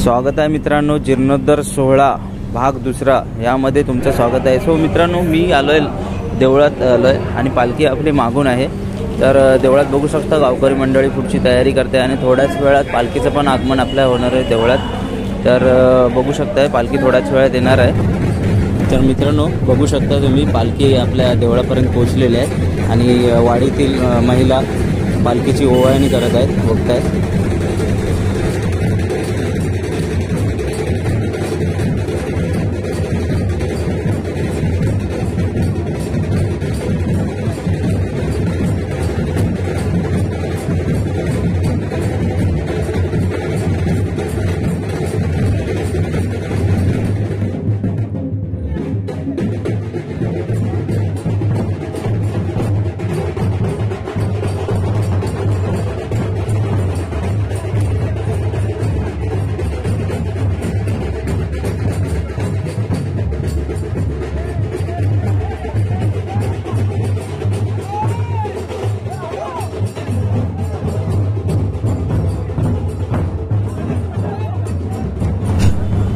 स्वागत आहे मित्रांनो, जीर्णोद्धार सोहळा भाग दुसरा यामध्ये तुमचं स्वागत आहे। सो मित्रांनो, मी आलोय देवळात आलोय आणि पालखी आपली मागून आहे। तर देवळात बघू शकता गावकरी मंडळी पुढची तयारी करते आणि थोड्याच वेळात पालखीचं पण आगमन आपल्या होणार आहे देवळात। तर बघू शकताय पालखी थोड्याच वेळात येणार आहे। तर मित्रांनो बघू शकता तुम्ही, पालखी आपल्या देवळापर्यंत पोहोचलेली आहे आणि वाडीतील महिला पालखीची ओवाळणी करत आहेत, बघताय।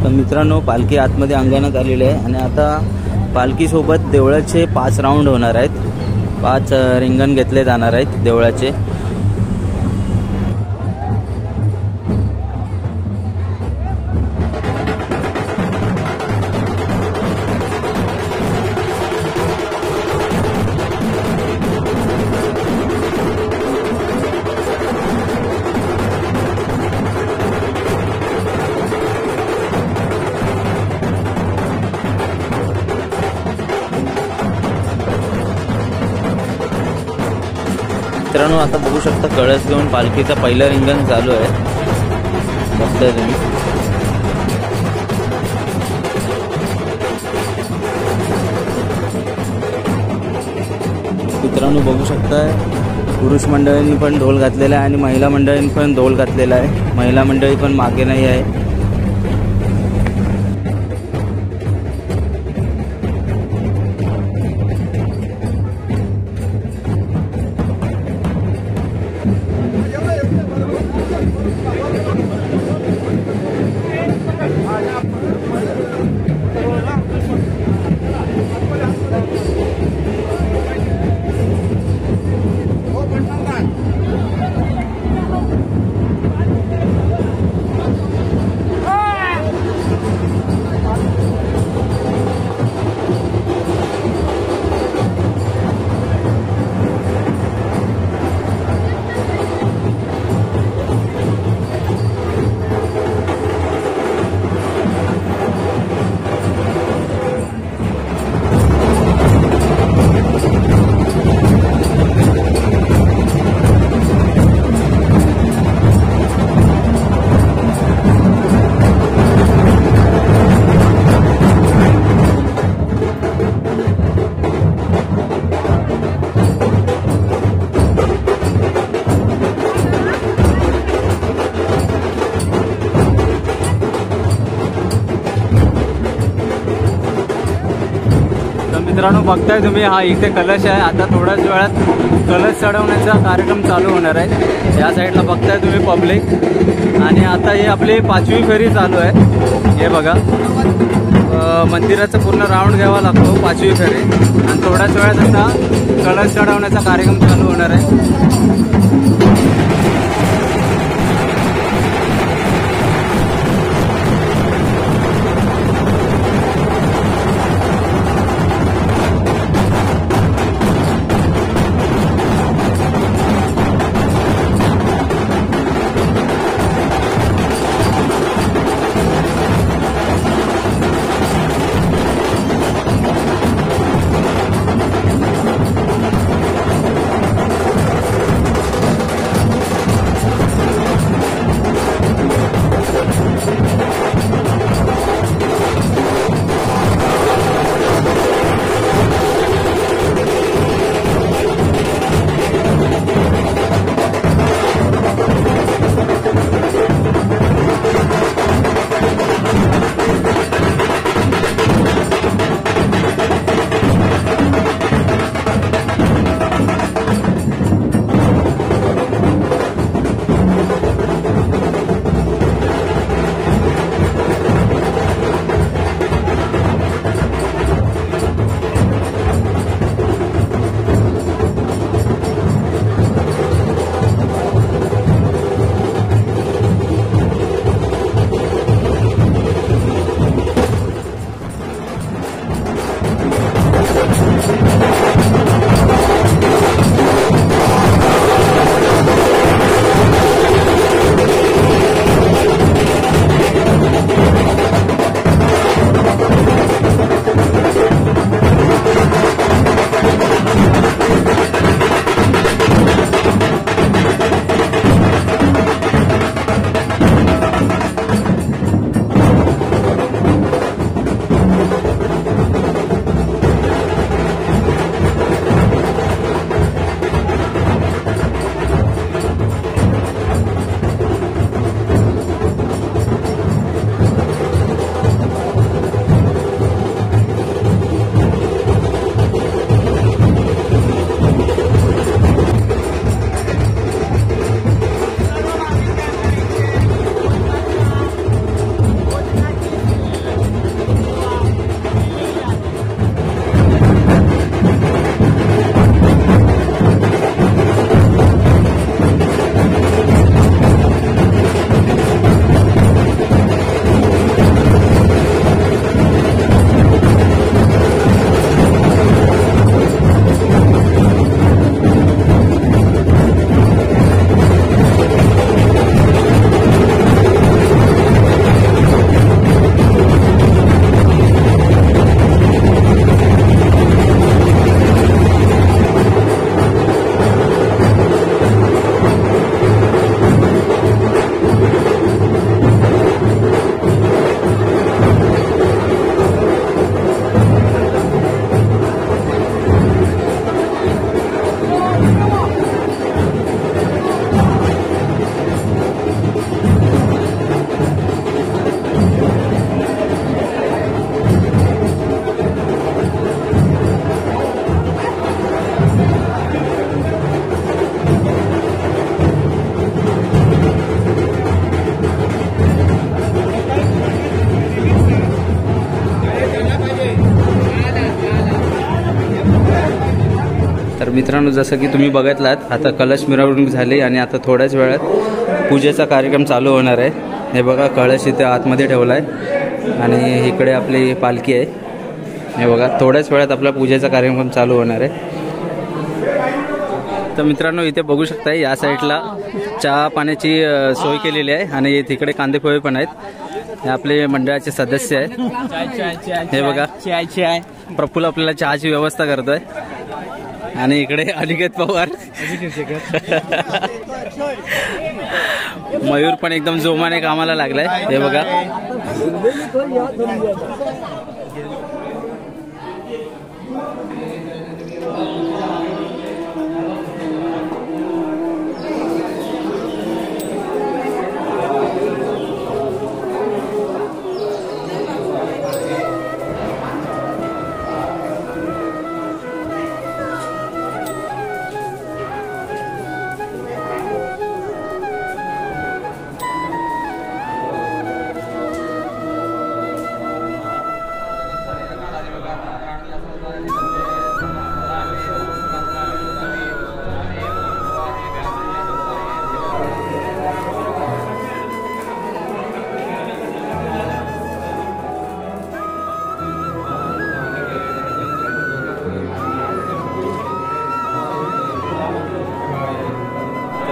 मित्रांनो, पालखी आतमध्ये अंगणात आलेली आहे आणि आता पालखीसोबत देवळाचे 5 राऊंड होणार आहेत। 5 रिंगण घेतले जाणार आहेत देवळाचे। मित्रांनो, आता बघू शकता कळस घेऊन पालखीचं पहिलं रिंगण चालू आहे, बघताय तुम्ही। मित्रांनो बघू शकताय पुरुष मंडळींनी पण ढोल घातलेला आहे आणि महिला मंडळींनी पण ढोल घातलेला आहे। महिला मंडळी पण मागे नाही आहे। मित्रांनो बघताय तुम्ही, हा इथे कलश आहे। आता थोड्याच वेळात कलश चढवण्याचा कार्यक्रम चालू होणार आहे। या साईडला बघताय तुम्ही पब्लिक, आणि आता ही आपली 5वी फेरी चालू आहे। हे बघा, मंदिराचा पूर्ण राऊंड घ्यावा लागतो 5वी फेरी, आणि थोड्याच वेळात आता कलश चढवण्याचा कार्यक्रम चालू होणार आहे। मित्रांनो, जसं की तुम्ही बघितलात आता कलश मिरवणूक झाली आणि आता थोड्याच वेळात पूजेचा कार्यक्रम चालू होणार आहे। हे बघा कळश इथे आतमध्ये ठेवला आहे आणि इकडे आपली पालखी आहे। हे बघा थोड्याच वेळात आपला पूजेचा कार्यक्रम चालू होणार आहे। तर मित्रांनो, इथे बघू शकता या साईडला चहा पाण्याची सोय केलेली आहे आणि तिकडे कांदे पोहे पण आहेत। हे आपले मंडळाचे सदस्य आहेत। हे बघा प्रफुल्ल आपल्याला चहाची व्यवस्था करतोय आणि इकडे अनिकेत पवार मयूर पण एकदम जोमाने कामाला लागलाय। हे बघा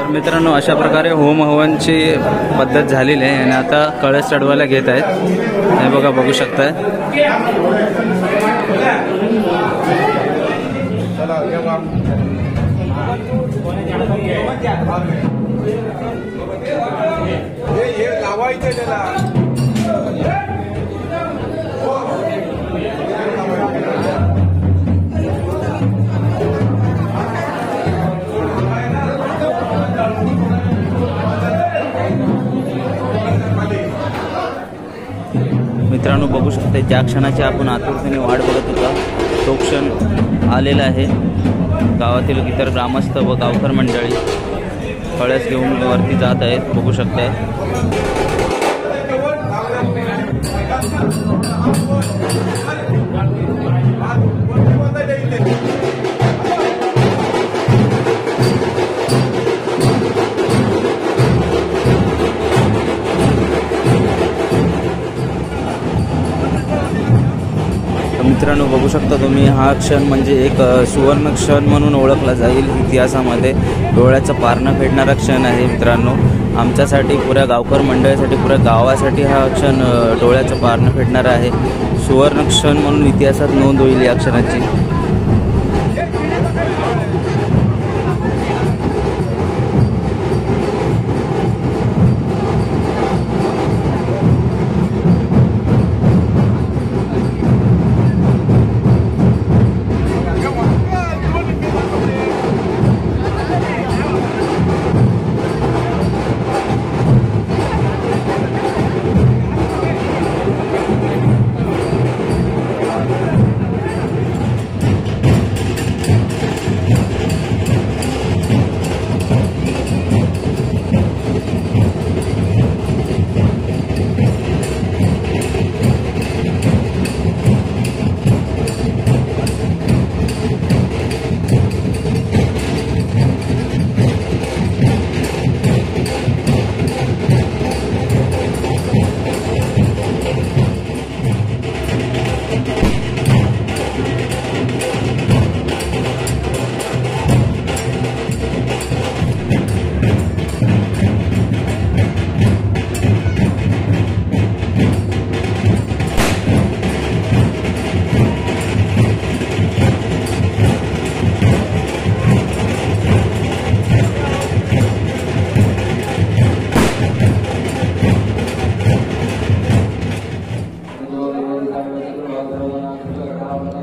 मित्रांनो, अशा प्रकारे होम हवनची पद्धत झालेली आहे आणि आता कळस चढवायला घेत आहेत। हे बघा बघू शकताय। मित्रांनो, बघू शकता ज्या क्षणाची आपण आतुरतेने वाट बघत होता तो क्षण आलेला आहे। गावातील इतर ग्रामस्थ व गावकर मंडळी कळस घेऊन वरती जात आहेत, बघू शकताय। मित्रांनो, बघू शकता तुम्ही हा क्षण म्हणजे एक सुवर्ण क्षण म्हणून ओळखला जाईल इतिहासामध्ये। डोळ्याचं पारणं फेडणारा क्षण आहे मित्रांनो। आमच्यासाठी, पुऱ्या गावकर मंडळासाठी, पुऱ्या गावासाठी हा क्षण डोळ्याचं पारणं फेडणारा आहे। सुवर्ण क्षण म्हणून इतिहासात नोंद होईल या क्षणाची।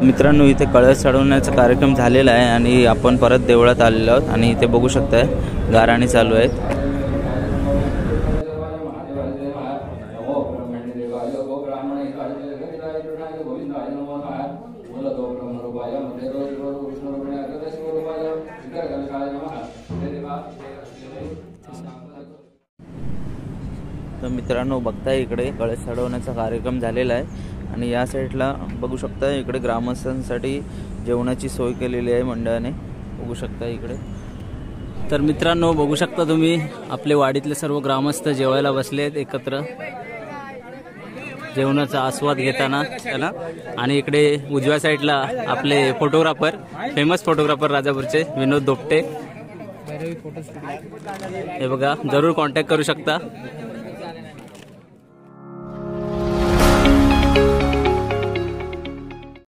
मित्रांनो, इथे कळस चढवण्याचा कार्यक्रम झालेला आहे आणि आपण परत देवळात आलेलो आहोत आणि इथे बघू शकताय गाराणी चालू आहेत। तर मित्रांनो, बघताय इकडे कळस चढवण्याचा कार्यक्रम झालेला आहे आणि या साईडला बघू शकता इकडे ग्रामस्थांसाठी जेवणाची सोय केलेली आहे मंडळाने। बघू शकता इकडे। तर मित्रांनो बघू शकता तुम्ही आपले वाडीतले सर्व ग्रामस्थ जेवायला बसलेत एकत्र जेवणाचा आस्वाद घेताना है ना। आणि इकडे उजव्या साईडला आपले फोटोग्राफर फेमस फोटोग्राफर राजापूरचे विनोद दोपटे हे बघा जरूर कॉन्टॅक्ट करू शकता।